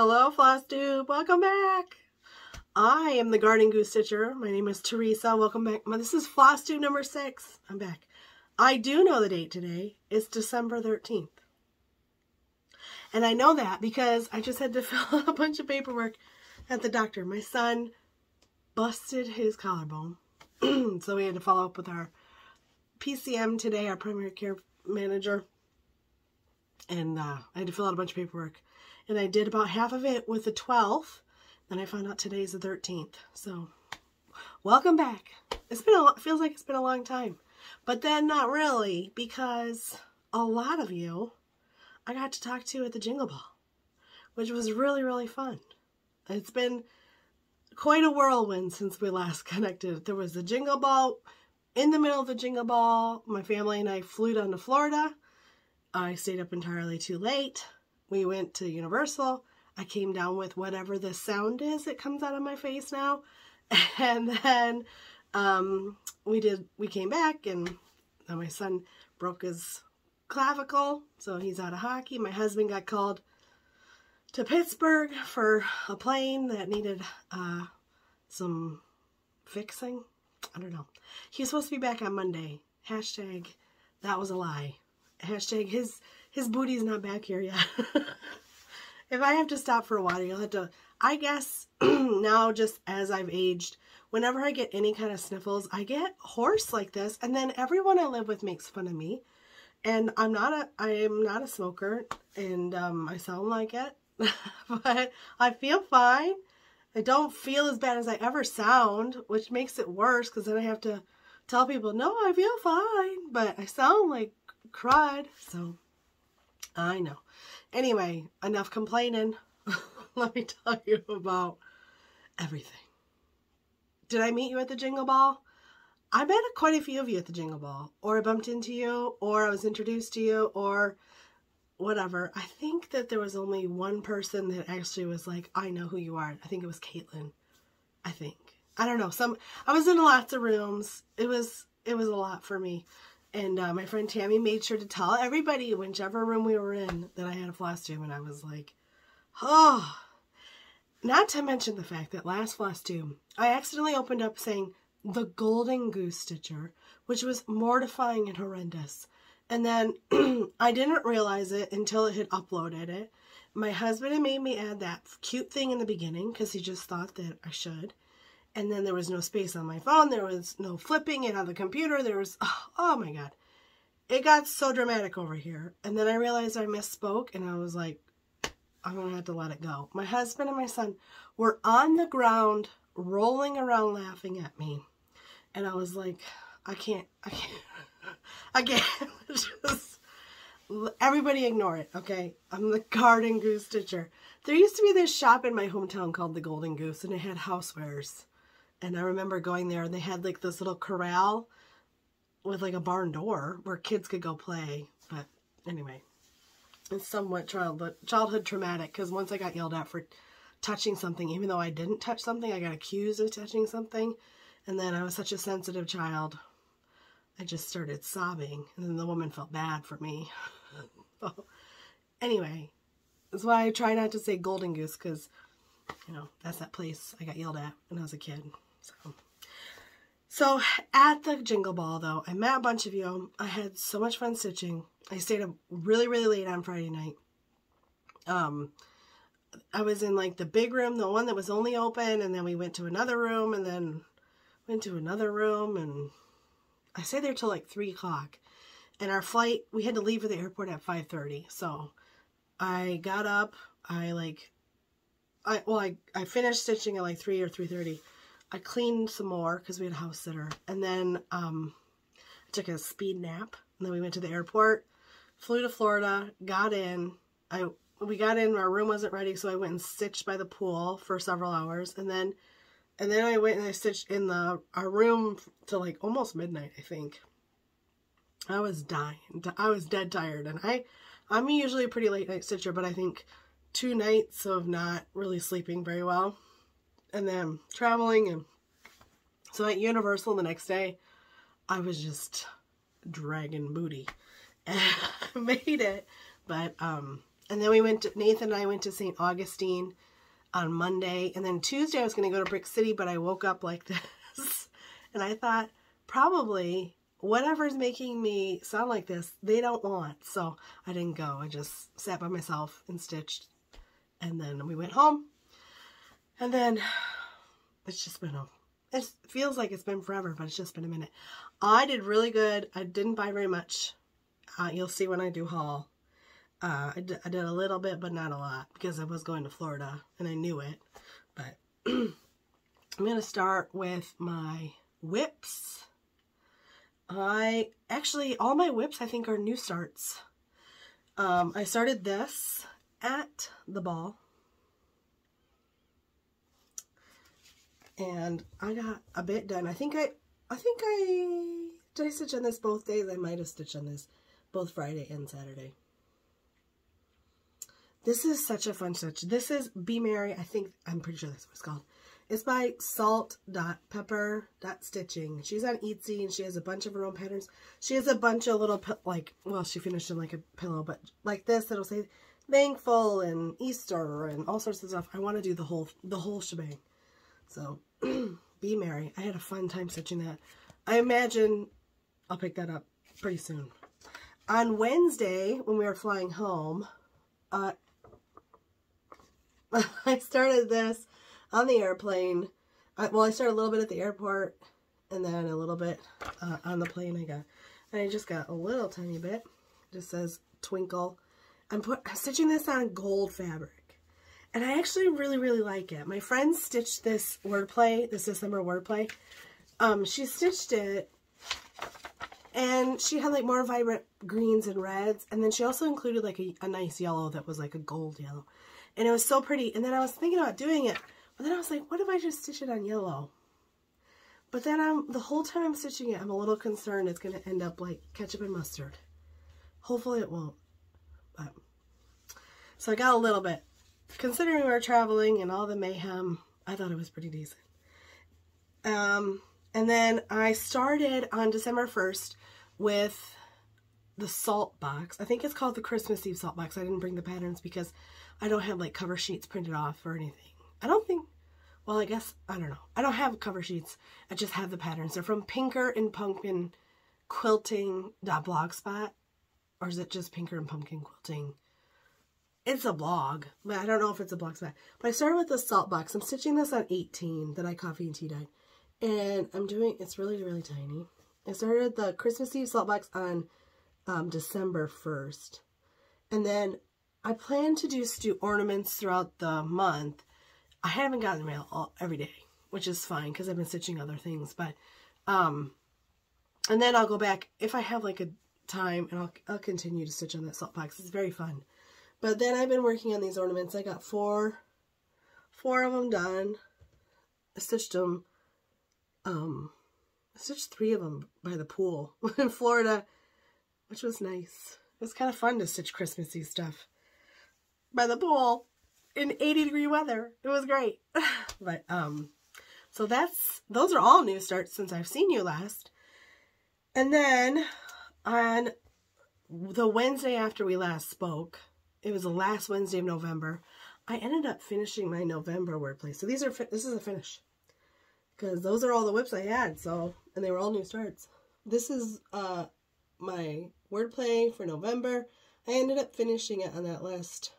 Hello, Flosstube. Welcome back. I am the Garden Goose Stitcher. My name is Teresa. Welcome back. This is Flosstube number 6. I'm back. I do know the date today. It's December 13th. And I know that because I just had to fill out a bunch of paperwork at the doctor. My son busted his collarbone. So we had to follow up with our PCM today, our primary care manager. And I had to fill out a bunch of paperwork. And I did about half of it with the 12th. Then I found out today's the 13th. So, welcome back. It's been feels like it's been a long time. But then not really, because a lot of you I got to talk to at the Jingle Ball, which was really, really fun. It's been quite a whirlwind since we last connected. There was the Jingle Ball. In the middle of the Jingle Ball, my family and I flew down to Florida. I stayed up entirely too late. We went to Universal. I came down with whatever the sound is that comes out of my face now. And then we came back, and my son broke his clavicle, so he's out of hockey. My husband got called to Pittsburgh for a plane that needed some fixing. I don't know. He was supposed to be back on Monday. Hashtag, that was a lie. Hashtag, his booty's not back here yet. If I have to stop for a while, you'll have to, I guess, now just as I've aged, whenever I get any kind of sniffles, I get hoarse like this, and then everyone I live with makes fun of me. And I am not a smoker, and I sound like it, but I feel fine. I don't feel as bad as I ever sound, which makes it worse, because then I have to tell people, no, I feel fine, but I sound like crud, so I know. Anyway, enough complaining. Let me tell you about everything. Did I meet you at the Jingle Ball? I met quite a few of you at the Jingle Ball, or I bumped into you, or I was introduced to you, or whatever. I think that there was only one person that actually was like, I know who you are. I think it was Caitlin. I think. I don't know. I was in lots of rooms. It was a lot for me. And my friend Tammy made sure to tell everybody, whichever room we were in, that I had a Flosstube. And I was like, oh. Not to mention the fact that last Flosstube, I accidentally opened up saying the Golden Goose Stitcher, which was mortifying and horrendous. And then I didn't realize it until it had uploaded it. My husband had made me add that cute thing in the beginning because he just thought that I should. And then there was no space on my phone. There was no flipping it on the computer. There was, oh my God. It got so dramatic over here. And then I realized I misspoke, and I was like, I'm going to have to let it go. My husband and my son were on the ground, rolling around laughing at me. And I was like, I can't. Just, everybody ignore it, okay? I'm the Garden Goose Stitcher. There used to be this shop in my hometown called the Golden Goose, and it had housewares. And I remember going there, and they had like this little corral with like a barn door where kids could go play. But anyway, it's somewhat childhood traumatic, because once I got yelled at for touching something, even though I didn't touch something, I got accused of touching something. And then I was such a sensitive child, I just started sobbing, and then the woman felt bad for me. So, anyway, that's why I try not to say Golden Goose, because, you know, that's that place I got yelled at when I was a kid. So at the Jingle Ball, though, I met a bunch of you. I had so much fun stitching. I stayed up really, really late on Friday night. I was in, like, the big room, the one that was only open, and then we went to another room, and then went to another room, and I stayed there till, like, 3 o'clock. And our flight, we had to leave for the airport at 5:30. So I got up, I finished stitching at, like, 3 or 3:30. I cleaned some more because we had a house sitter. And then I took a speed nap. And then we went to the airport, flew to Florida, got in. We got in, our room wasn't ready, so I went and stitched by the pool for several hours. And then I went and I stitched in our room till like almost midnight, I think. I was dying. I was dead tired. And I'm usually a pretty late night stitcher, but I think 2 nights of not really sleeping very well. And then traveling, and so at Universal the next day, I was just dragging booty. And I made it, but And then Nathan and I went to St. Augustine on Monday. And then Tuesday I was going to go to Brick City, but I woke up like this. And I thought, probably whatever's making me sound like this, they don't want. So I didn't go. I just sat by myself and stitched. And then we went home. And then it's just been it feels like it's been forever, but it's just been a minute. I did really good. I didn't buy very much. You'll see when I do haul. I did a little bit, but not a lot, because I was going to Florida and I knew it. But I'm going to start with my whips. Actually, all my whips I think are new starts. I started this at the ball. And I got a bit done. I think did I stitch on this both days? I might have stitched on this both Friday and Saturday. This is such a fun stitch. This is Be Merry. I'm pretty sure that's what it's called. It's by salt.pepper.stitching. She's on Etsy and she has a bunch of her own patterns. She has a bunch of little, she finished in like a pillow, but like this, it'll say thankful and Easter and all sorts of stuff. I want to do the whole shebang. So, Be Merry. I had a fun time stitching that. I imagine I'll pick that up pretty soon. On Wednesday, when we were flying home, I started this on the airplane. I started a little bit at the airport, and then a little bit on the plane I just got a little tiny bit. It just says Twinkle. I'm stitching this on gold fabric, and I actually really, really like it. My friend stitched this December wordplay. She stitched it, and she had like more vibrant greens and reds, and then she also included like a nice yellow that was like a gold yellow. And it was so pretty. And then I was thinking about doing it, but then I was like, what if I just stitch it on yellow? But then the whole time I'm stitching it, I'm a little concerned it's going to end up like ketchup and mustard. Hopefully it won't. But, so I got a little bit. Considering we were traveling and all the mayhem, I thought it was pretty decent. And then I started on December 1st with the salt box. I think it's called the Christmas Eve salt box. I didn't bring the patterns because I don't have like cover sheets printed off or anything. I don't think, well, I guess, I don't know. I don't have cover sheets. I just have the patterns. They're from Pinker and Pumpkin Quilting.blogspot. Or is it just Pinker and Pumpkin Quilting? It's a blog, but I don't know if it's a blogspot. But I started with the salt box. I'm stitching this on 18 that I coffee and tea dyed. And it's really, really tiny. I started the Christmas Eve salt box on December 1st. And then I plan to just do ornaments throughout the month. I haven't gotten the mail every day, which is fine because I've been stitching other things. But, and then I'll go back if I have like a time, and I'll continue to stitch on that salt box. It's very fun. But then I've been working on these ornaments. I got four of them done. I stitched them. I stitched 3 of them by the pool in Florida, which was nice. It was kind of fun to stitch Christmassy stuff by the pool in 80-degree weather. It was great. But so those are all new starts since I've seen you last. And then on the Wednesday after we last spoke, it was the last Wednesday of November, I ended up finishing my November wordplay. So this is a finish, because those are all the whips I had. And they were all new starts. This is my wordplay for November. I ended up finishing it on that last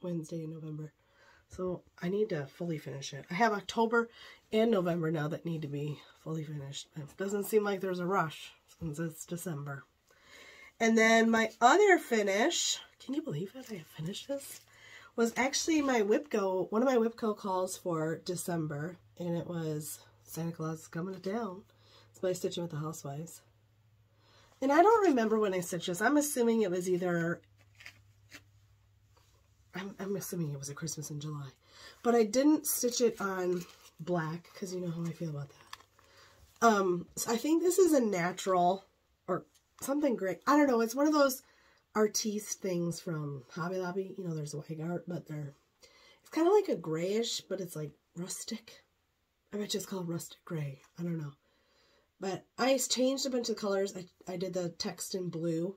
Wednesday in November. So I need to fully finish it. I have October and November now that need to be fully finished. It doesn't seem like there's a rush since it's December. And then my other finish, can you believe it? I have finished this? Was actually my WIPCO, one of my WIPCO calls for December. And it was Santa Claus is Coming to Town. It's by Stitching with the Housewives. And I don't remember when I stitched this. I'm assuming it was either, I'm assuming it was a Christmas in July. But I didn't stitch it on black, because you know how I feel about that. So I think this is a natural, or something great. I don't know, it's one of those artiste things from Hobby Lobby. You know, there's white art, but it's kind of like a grayish, but it's like rustic. I bet you it's called rustic gray. I don't know. But I changed a bunch of colors. I did the text in blue.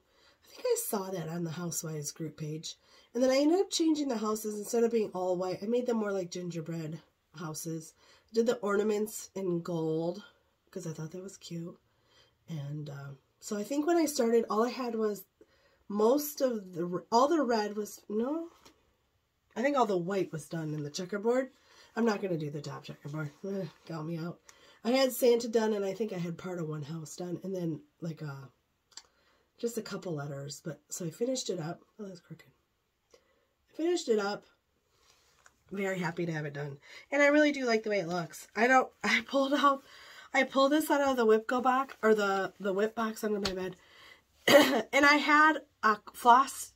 I think I saw that on the Housewives group page. And then I ended up changing the houses. Instead of being all white, I made them more like gingerbread houses. I did the ornaments in gold because I thought that was cute. And so I think when I started, all I had was all the red was, no, I think all the white was done in the checkerboard. I'm not going to do the top checkerboard. Got me out. I had Santa done, and I think I had part of one house done, and then like just a couple letters. But so I finished it up. Oh, that's crooked. I finished it up. Very happy to have it done, and I really do like the way it looks. I pulled this out of the whip box, or the whip box under my bed, and I had a floss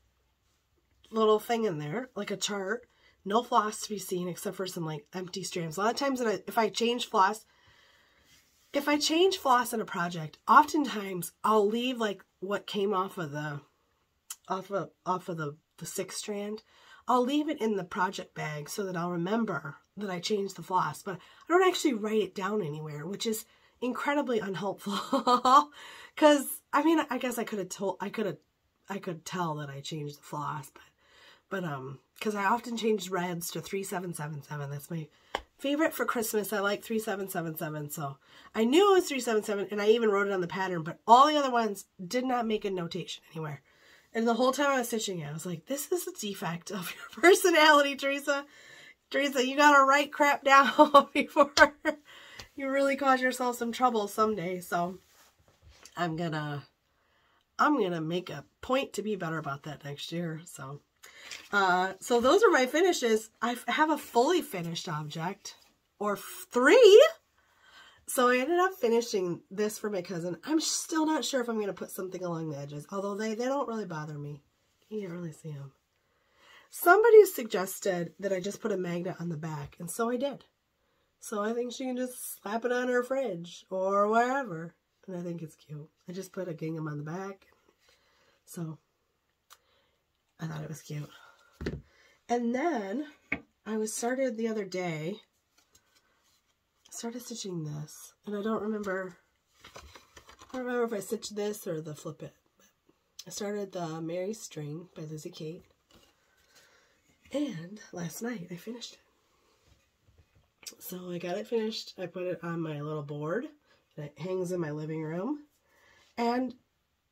little thing in there, like a chart. No floss to be seen except for some like empty strands. A lot of times if I change floss in a project, oftentimes I'll leave like what came off of the 6th strand. I'll leave it in the project bag so that I'll remember that I changed the floss, but I don't actually write it down anywhere, which is incredibly unhelpful. Cause I mean, I guess I could tell that I changed the floss, but because I often change reds to 3777. That's my favorite for Christmas. I like 3777. So I knew it was 377, and I even wrote it on the pattern, but all the other ones did not make a notation anywhere. And the whole time I was stitching it, I was like, this is a defect of your personality, Teresa. Teresa, you gotta write crap down before you really cause yourself some trouble someday. So I'm gonna make a point to be better about that next year. So those are my finishes. I have a fully finished object, or 3. So I ended up finishing this for my cousin. I'm still not sure if I'm going to put something along the edges, although they don't really bother me. You can't really see them. Somebody suggested that I just put a magnet on the back, and so I did. So I think she can just slap it on her fridge or wherever, and I think it's cute. I just put a gingham on the back, so I thought it was cute. And then I started the other day, started stitching this, and I don't remember if I stitched this or the flip it. But I started the Mary String by Lizzie Kate, and last night I finished it. So I got it finished. I put it on my little board, and it hangs in my living room, and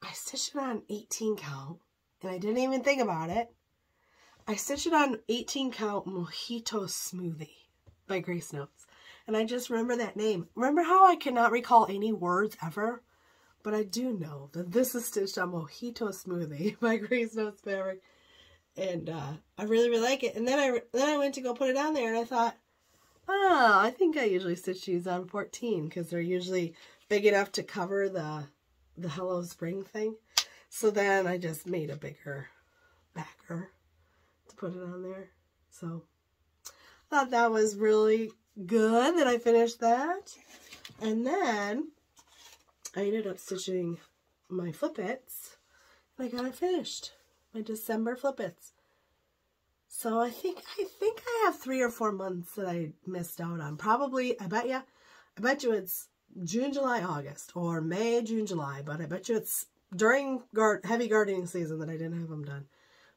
I stitched it on 18 count, and I didn't even think about it. I stitched it on 18 count Mojito Smoothie by Grace Notes. And I just remember that name. Remember how I cannot recall any words ever? But I do know that this is stitched on Mojito Smoothie by Grace Notes Fabric. And I really, really like it. And then I went to go put it on there, and I thought, oh, I think I usually stitch these on 14 because they're usually big enough to cover the Hello Spring thing. So then I just made a bigger backer to put it on there. So I thought that was really good that I finished that. And then I ended up stitching my flippets, and I got it finished. My December flippets. So I think I have 3 or 4 months that I missed out on. Probably, I bet you it's June, July, August, or May, June, July. But I bet you it's during heavy gardening season that I didn't have them done.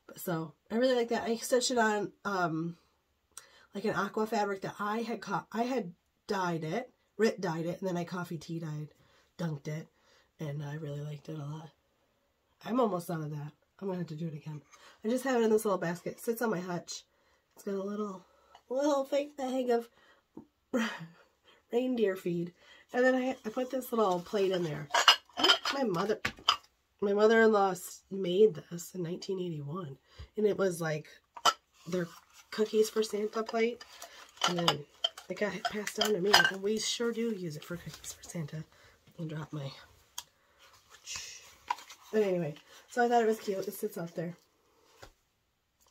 But so I really like that. I stitched it on like an aqua fabric that I had dyed it, dyed it, and then I coffee tea dyed, dunked it, and I really liked it a lot. I'm almost done with that. I'm gonna have to do it again. I just have it in this little basket. It sits on my hutch. It's got a little fake bag of reindeer feed, and then I put this little plate in there. My mother-in-law made this in 1981, and it was like their cookies for Santa plate, and then it got passed down to me, and we sure do use it for cookies for Santa. I'll drop my... But anyway, so I thought it was cute. It sits out there.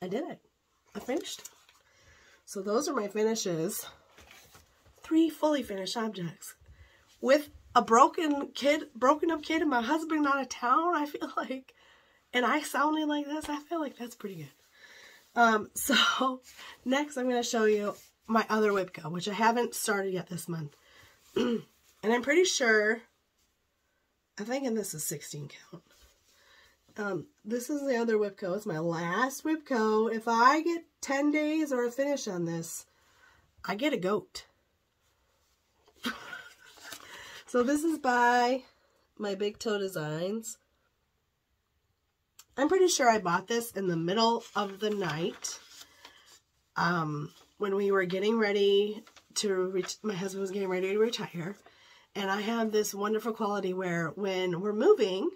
I did it. I finished. So those are my finishes. 3 fully finished objects. With a broken up kid and my husband out of town, I feel like, and I sounding like this, I feel like that's pretty good. So next I'm going to show you my other whip go, which I haven't started yet this month. And I'm pretty sure, I'm thinking this is 16 count. This is the other Whipco. It's my last Whipco. If I get 10 days or a finish on this, I get a goat. So this is by my Big Toe Designs. I'm pretty sure I bought this in the middle of the night. When we were getting ready to, my husband was getting ready to retire. And I have this wonderful quality where when we're moving,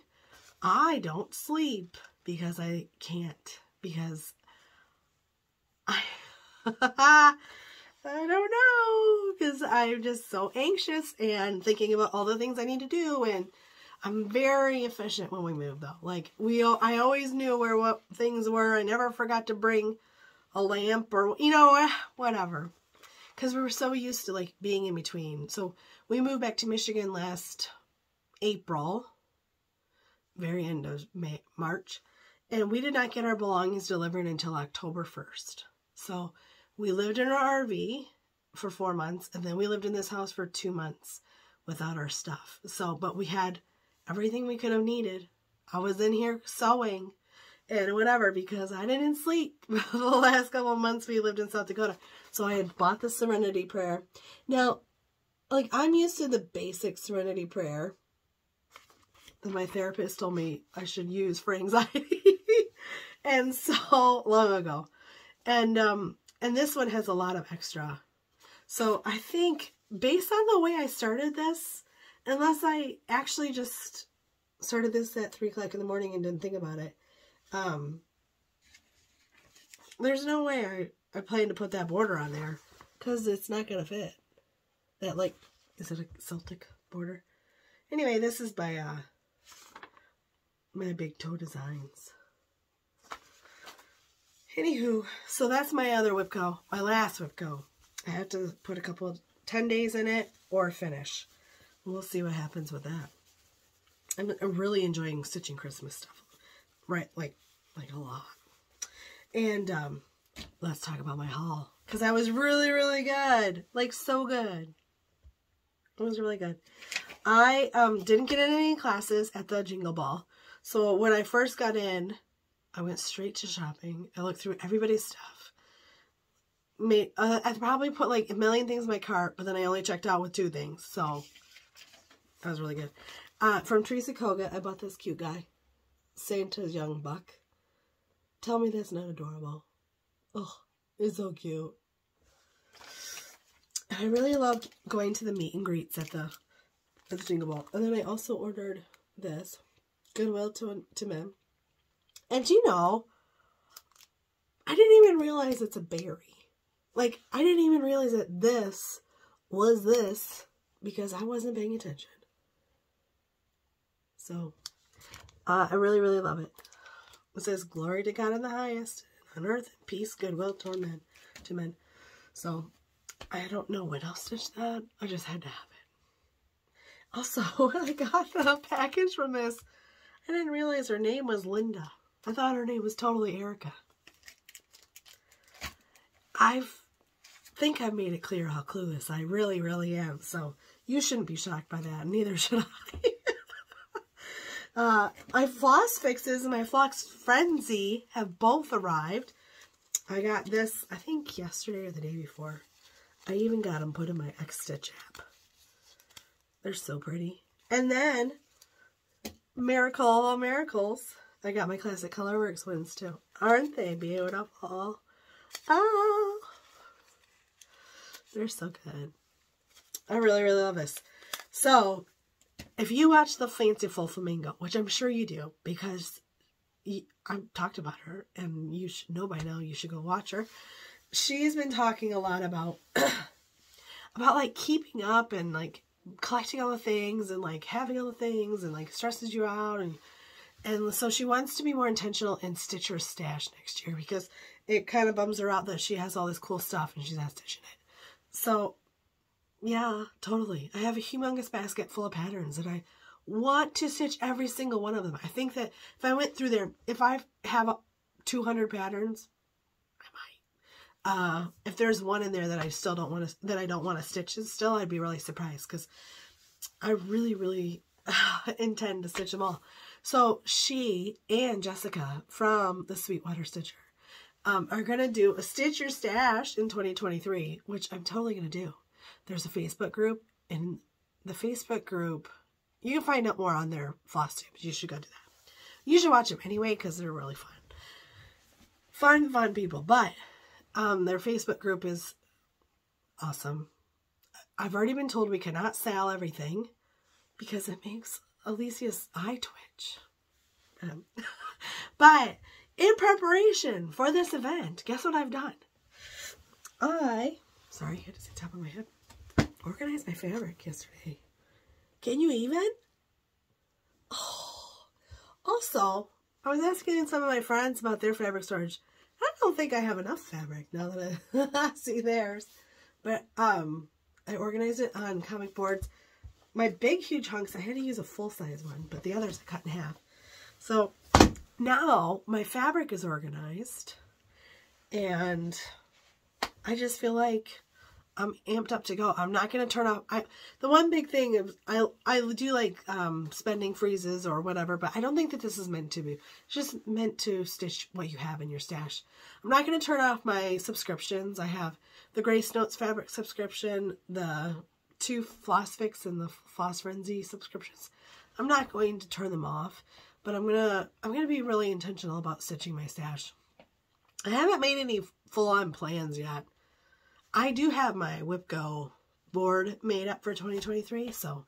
I don't sleep because I can't. Because I don't know. Because I'm just so anxious and thinking about all the things I need to do. And I'm very efficient when we move, though. Like, I always knew what things were. I never forgot to bring a lamp or, you know, whatever. Because we were so used to, like, being in between. So we moved back to Michigan last April. Very end of March. And we did not get our belongings delivered until October 1st. So we lived in our RV for 4 months. And then we lived in this house for 2 months without our stuff. So, but we had everything we could have needed. I was in here sewing and whatever because I didn't sleep the last couple of months we lived in South Dakota. So I had bought the Serenity Prayer. Now, like, I'm used to the basic Serenity Prayer that my therapist told me I should use for anxiety. And so long ago. And this one has a lot of extra. So I think based on the way I started this, unless I actually just started this at 3 o'clock in the morning and didn't think about it, there's no way I plan to put that border on there because it's not going to fit. That, like, is it a Celtic border? Anyway, this is by my Big Toe Designs. Anywho, so that's my other Whipco, my last Whipco. I have to put a couple of 10 days in it or finish. We'll see what happens with that. I'm really enjoying stitching Christmas stuff. Right, like a lot. And let's talk about my haul. Because that was really, really good. Like, so good. It was really good. I didn't get in any classes at the Jingle Ball. So when I first got in, I went straight to shopping. I looked through everybody's stuff. I probably put like a million things in my cart, but then I only checked out with 2 things. So that was really good. From Teresa Koga, I bought this cute guy. Santa's young buck. Tell me that's not adorable. Oh, it's so cute. I really loved going to the meet and greets at the Jingle Ball. And then I also ordered this. Goodwill to Men. And you know, I didn't even realize it's a berry. Like, I didn't even realize that this was this because I wasn't paying attention. So, I really, really love it. It says, glory to God in the highest, on earth, and peace, goodwill to men. So, I don't know when I'll stitch that. I just had to have it. Also, when I got the package from this, I didn't realize her name was Linda. I thought her name was totally Erica. I think I've made it clear how clueless I really, really am. So, you shouldn't be shocked by that. Neither should I. My floss fixes and my floss frenzy have both arrived. I got this, I think yesterday or the day before. I even got them put in my X-Stitch app. They're so pretty. And then, Miracle of Miracles. I got my Classic Colorworks ones too. Aren't they beautiful? Oh, they're so good. I really, really love this. So, if you watch the Fanciful Flamingo, which I'm sure you do, because I've talked about her, and you should know by now, you should go watch her. She's been talking a lot about, like, keeping up and, like, collecting all the things and, like, having all the things and, like, stresses you out. And so she wants to be more intentional and stitch her stash next year because it kind of bums her out that she has all this cool stuff and she's not stitching it. So, yeah, totally. I have a humongous basket full of patterns and I want to stitch every single one of them. I think that if I went through there, if I have 200 patterns, I might. If there's one in there that I still don't want to, that I don't want to stitch still, I'd be really surprised because I really, really intend to stitch them all. So she and Jessica from the Sweetwater Stitcher are going to do a Stitch Your Stash in 2023, which I'm totally going to do. There's a Facebook group, and the Facebook group, you can find out more on their Flosstube. You should go do that. You should watch them anyway because they're really fun. Fun people. But their Facebook group is awesome. I've already been told we cannot sell everything because it makes Alicia's eye twitch. But in preparation for this event, guess what I've done? Sorry, I had to say top of my head. Organized my fabric yesterday. Can you even? Oh. Also, I was asking some of my friends about their fabric storage. I don't think I have enough fabric now that I see theirs. But I organized it on comic boards. My big, huge hunks, I had to use a full-size one, but the others I cut in half. So now my fabric is organized, and I just feel like I'm amped up to go. I'm not going to turn off. The one big thing is I do like spending freezes or whatever, but I don't think that this is meant to be. It's just meant to stitch what you have in your stash. I'm not going to turn off my subscriptions. I have the Grace Notes fabric subscription, the 2 Floss Fix and the Floss Frenzy subscriptions. I'm not going to turn them off, but I'm gonna be really intentional about stitching my stash. I haven't made any full-on plans yet. I do have my Whip Go board made up for 2023, so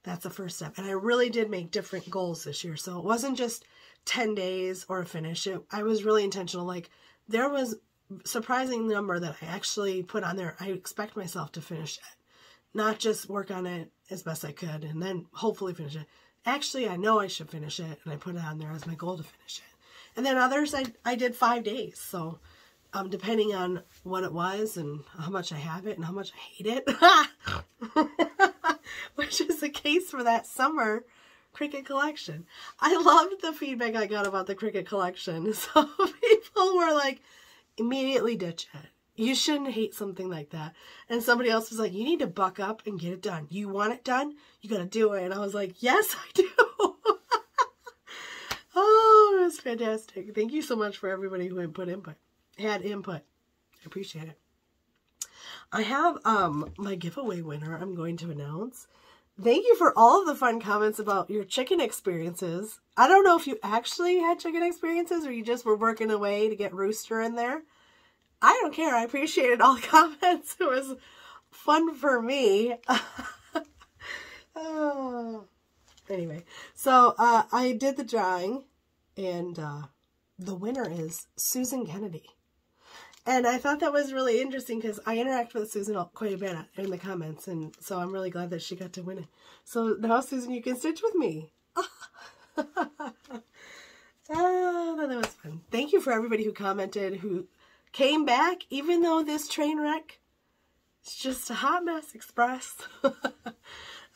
that's the first step. And I really did make different goals this year, so it wasn't just 10 days or a finish. I was really intentional. Like, there was a surprising number that I actually put on there. I expect myself to finish it. Not just work on it as best I could and then hopefully finish it. Actually, I know I should finish it, and I put it on there as my goal to finish it. And then others, I did 5 days. So depending on what it was and how much I have it and how much I hate it, which is the case for that summer Cricut collection. I loved the feedback I got about the Cricut collection. So people were like, immediately ditch it. You shouldn't hate something like that. And somebody else was like, you need to buck up and get it done. You want it done? You got to do it. And I was like, yes, I do. Oh, it was fantastic. Thank you so much for everybody who had input. I appreciate it. I have my giveaway winner I'm going to announce. Thank you for all of the fun comments about your chicken experiences. I don't know if you actually had chicken experiences or you just were working away to get Rooster in there. I don't care. I appreciated all the comments. It was fun for me. Anyway, so I did the drawing, and the winner is Susan Kennedy. And I thought that was really interesting because I interact with Susan quite a bit in the comments, and so I'm really glad that she got to win it. So now, Susan, you can stitch with me. Oh, that was fun. Thank you for everybody who commented, who came back, even though this train wreck is just a hot mess express.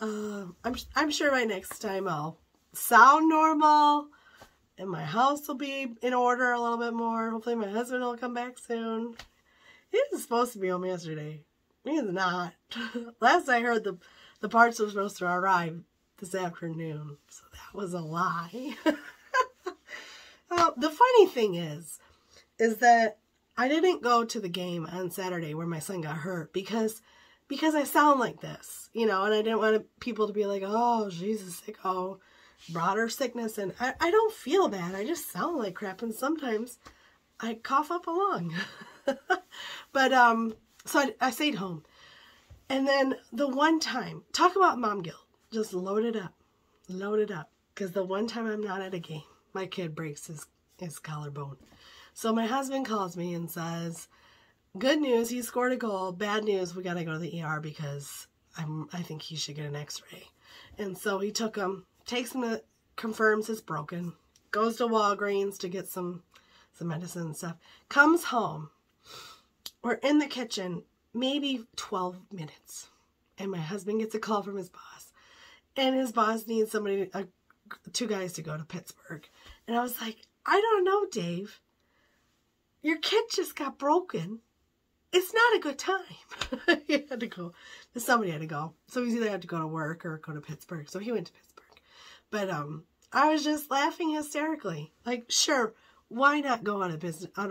I'm sure by next time I'll sound normal and my house will be in order a little bit more. Hopefully my husband will come back soon. He was supposed to be home yesterday. He is not. Last I heard, the parts were supposed to arrive this afternoon, so that was a lie. The funny thing is that I didn't go to the game on Saturday where my son got hurt because I sound like this, you know, and I didn't want people to be like, oh, she's a sicko, brought her sickness, and I don't feel bad. I just sound like crap, and sometimes I cough up a lung. But, so I stayed home. And then the one time, talk about mom guilt, just load it up, because the one time I'm not at a game, my kid breaks his collarbone. So my husband calls me and says, good news, he scored a goal. Bad news, we got to go to the ER because I think he should get an x-ray. And so he took him, takes him to, confirms it's broken, goes to Walgreens to get some medicine and stuff, comes home. We're in the kitchen, maybe 12 minutes. And my husband gets a call from his boss. And his boss needs somebody, 2 guys to go to Pittsburgh. And I was like, I don't know, Dave. Your kid just got broken. It's not a good time. He had to go. Somebody had to go. So he either had to go to work or go to Pittsburgh. So he went to Pittsburgh. But I was just laughing hysterically. Like, sure, why not go on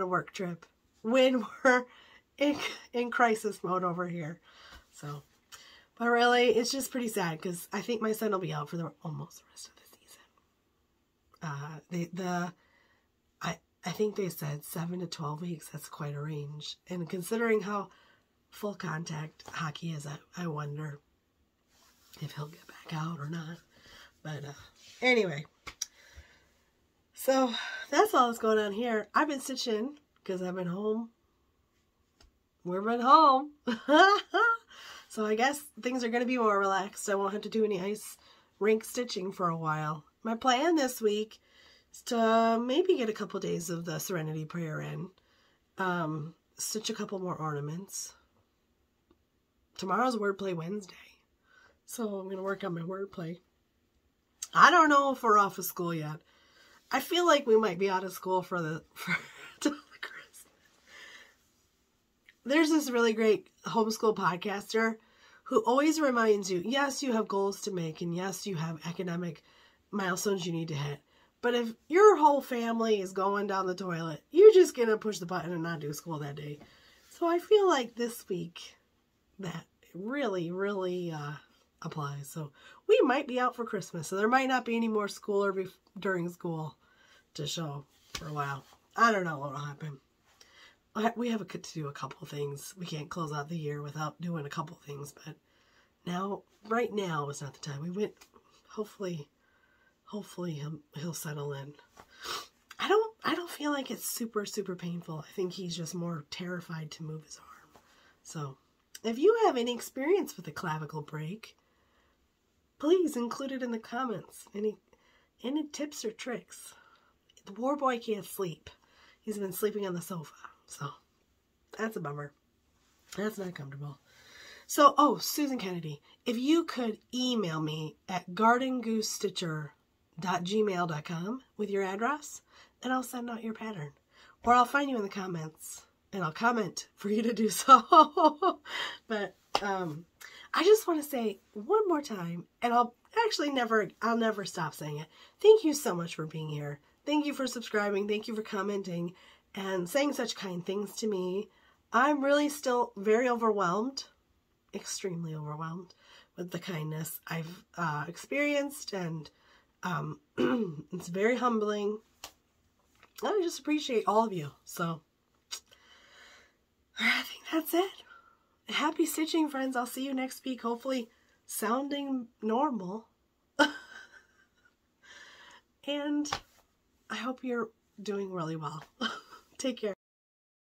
a work trip when we're in crisis mode over here? So, but really, it's just pretty sad because I think my son will be out for almost the rest of the season. I think they said 7 to 12 weeks. That's quite a range. And considering how full contact hockey is, I wonder if he'll get back out or not. But anyway, so that's all that's going on here. I've been stitching because I've been home. We've been home. So I guess things are going to be more relaxed. I won't have to do any ice rink stitching for a while. My plan this week is to maybe get a couple days of the Serenity Prayer in. Stitch a couple more ornaments. Tomorrow's Wordplay Wednesday. So I'm going to work on my wordplay. I don't know if we're off of school yet. I feel like we might be out of school for till Christmas. There's this really great homeschool podcaster who always reminds you, yes, you have goals to make, and yes, you have academic milestones you need to hit. But if your whole family is going down the toilet, you're just going to push the button and not do school that day. So I feel like this week that really, really applies. So we might be out for Christmas. So there might not be any more school or during school to show for a while. I don't know what will happen. We have to do a couple things. We can't close out the year without doing a couple things. But right now is not the time. We went, hopefully he'll settle in. I don't feel like it's super, super painful. I think he's just more terrified to move his arm. So if you have any experience with a clavicle break, please include it in the comments. Any tips or tricks? The poor boy can't sleep. He's been sleeping on the sofa. So that's a bummer. That's not comfortable. So, Susan Kennedy, if you could email me at gardengoosestitcher@gmail.com with your address, and I'll send out your pattern. Or I'll find you in the comments, and I'll comment for you to do so. But I just want to say one more time, and I'll never stop saying it. Thank you so much for being here. Thank you for subscribing. Thank you for commenting and saying such kind things to me. I'm really still very overwhelmed, extremely overwhelmed with the kindness I've experienced, and it's very humbling. I just appreciate all of you. So I think that's it. Happy stitching, friends. I'll see you next week, hopefully sounding normal. And I hope you're doing really well. Take care.